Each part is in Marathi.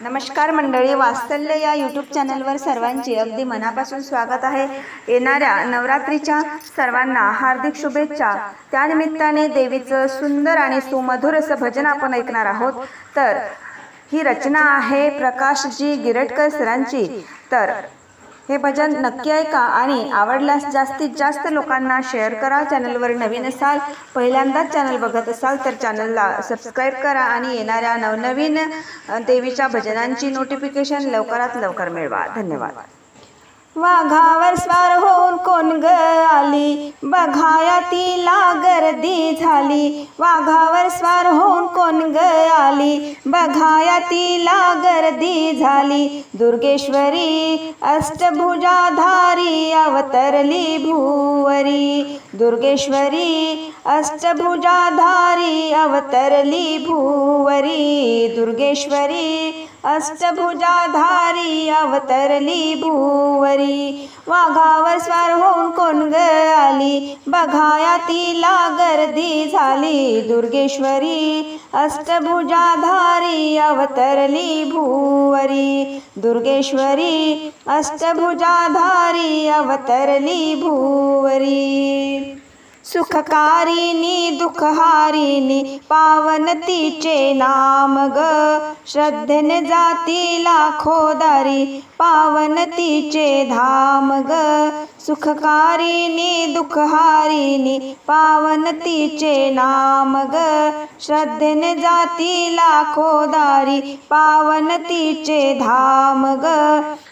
नमस्कार मंडळी, वात्सल्य या यूट्यूब चॅनलवर सर्वांचे अगदी मनापासून स्वागत आहे। येणाऱ्या नवरात्रीच्या सर्वांना हार्दिक शुभेच्छा। त्यानिमित्ताने देवीचं सुंदर आणि सुमधुर असं भजन आपण ऐकणार आहोत। तर ही रचना आहे प्रकाशजी गिरटकर सरांची। तर हे भजन नक्की ऐका आणि आवडल्यास जास्तीत जास्त लोकांना शेअर करा। चॅनलवर नवीन असाल, पहिल्यांदाच चॅनल बघत असाल तर चॅनलला सबस्क्राईब करा आणि येणाऱ्या नवनवीन देवीच्या भजनांची नोटिफिकेशन लवकरात लवकर मिळवा। धन्यवाद। वाघावर स्वार होऊन कोण ग आली, बघाया तिला गर्दी झाली। वाघावर स्वार होऊन कोण ग आली, बघाया तिला गर्दी झाली। दुर्गेश्वरी अष्टभुजाधारी अवतरली भुवरी। दुर्गेश्वरी अष्टभुजाधारी अवतरली भुवरी। दुर्गेश्वरी अष्टभुजाधारी अवतरली भुवरी। वाघावर स्वार होऊन कोण ग आली, बघाया तिला गर्दी झाली। दुर्गेश्वरी अष्टभुजाधारी अवतरली भुवरी। दुर्गेश्वरी अष्टभुजाधारी अवतरली भुवरी। सुखकारिणी दुःखहारिणी पावन तिचे नाम ग। श्रद्धेने जाती लाखो दारी पावन तिचे धाम ग। सुखकारिणी दुःखहारिणी पावन तिचे नाम ग। श्रद्धेने जाती लाखो दारी पावन तिचे धाम ग।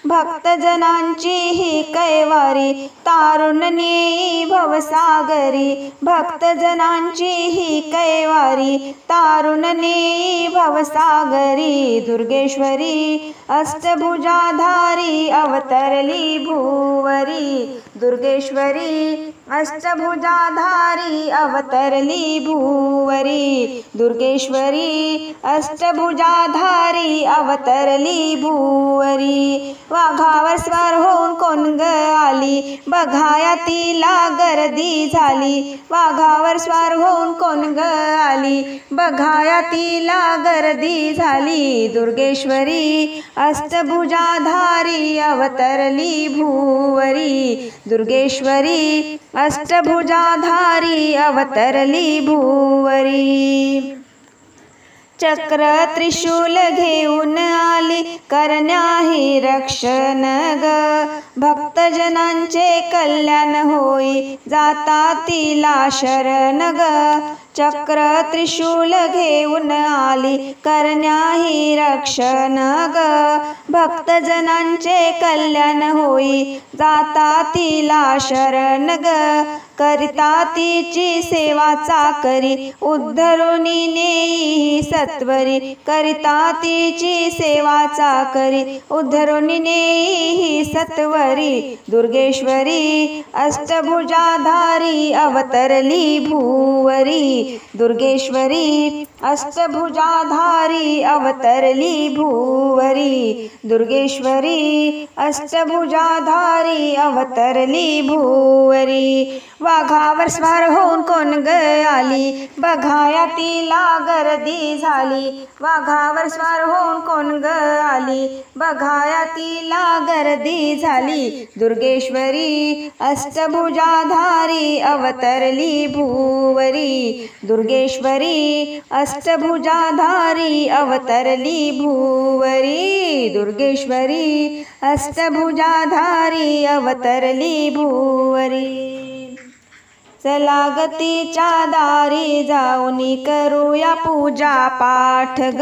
भक्तजनांची ही कैवारी तारुण नेई भवसागरी। भक्तजनांची ही कैवारी तारुण नेई भवसागरी। दुर्गेश्वरी अष्टभुजाधारी अवतरली भुवरी। दुर्गेश्वरी अष्टभुजाधारी अवतरली भुवरी। दुर्गेश्वरी अष्टभुजाधारी अवतरली भुवरी। वाघावर स्वार होऊन कोण ग आली, बघाया तिला गर्दी झाली। वाघावर स्वार होऊन कोण ग आली, बघाया तिला गर्दी झाली। दुर्गेश्वरी अष्टभुजाधारी अवतरली भुवरी। दुर्गेश्वरी अष्टभुजाधारी अवतरली भुवरी। चक्र त्रिशूल घेऊन आली करण्याही रक्षण ग। भक्तजनांचे कल्याण होई जाता तिला शरण ग। चक्र त्रिशूल घेऊन आली करण्याही रक्षण ग। भक्तजनांचे कल्याण होई जाता तिला शरण ग। करिता तिची सेवा चाकरी उद्धरुनी नेई सत्वरी। करिता तिची सेवा चाकरी उद्धरुनी नेई सत्वरी। दुर्गेश्वरी अष्टभुजाधारी अवतरली भुवरी। दुर्गेश्वरी अष्टभुजाधारी अवतरली भुवरी। दुर्गेश्वरी अष्टभुजाधारी अवतरली भुवरी। वाघावर स्वार होऊन कोण ग आली, बघाया तिला गर्दी झाली। वाघावर स्वार होऊन कोण ग आली, बघाया तिला गर्दी झाली। दुर्गेश्वरी अष्टभुजाधारी अवतरली भुवरी। दुर्गेश्वरी अष्टभुजाधारी अवतरली भुवरी। दुर्गेश्वरी अष्टभुजाधारी अवतरली भुवरी। चला ग तिच्या दारी जाऊनी करूया पूजा पाठ ग।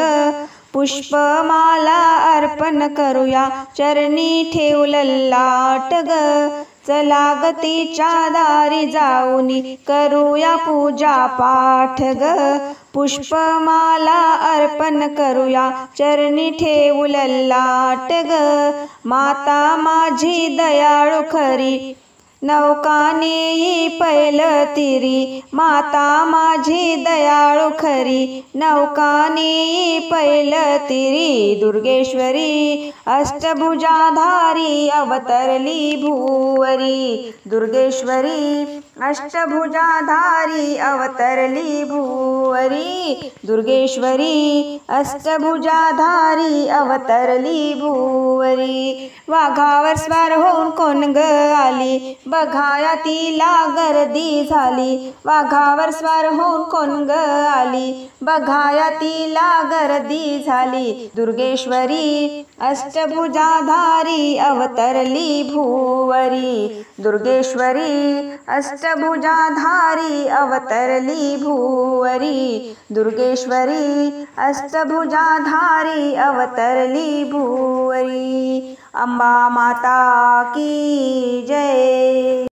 पुष्पमाला अर्पण करूया चरणी ठेवू ललाट ग। चला ग तिच्या दारी जाऊनी करूया पूजा पाठ ग। पुष्पमाला अर्पण करूया चरणी ठेवू ललाट ग। माता माझी दयाळू खरी नौकानेई पैलतीरी माता माझी दयाळू खरी, नौकानेई पैलतीरी दुर्गेश्वरी अष्टभुजाधारी अवतरली भुवरी, दुर्गेश्वरी अष्टभुजाधारी अवतरली भुवरी, दुर्गेश्वरी अष्टभुजाधारी अवतरली भुवरी. वाघावर स्वार होऊन कोण ग आली, बघाया तिला गर्दी झाली, वाघावर स्वार होऊन कोण ग आली, बघाया तिला गर्दी झाली, दुर्गेश्वरी अष्टभुजाधारी अवतरली भुवरी, दुर्गेश्वरी अष्टभुजाधारी अवतरली भुवरी, दुर्गेश्वरी अष्टभुजाधारी अवतरली भुवरी. अंबा माता की जय.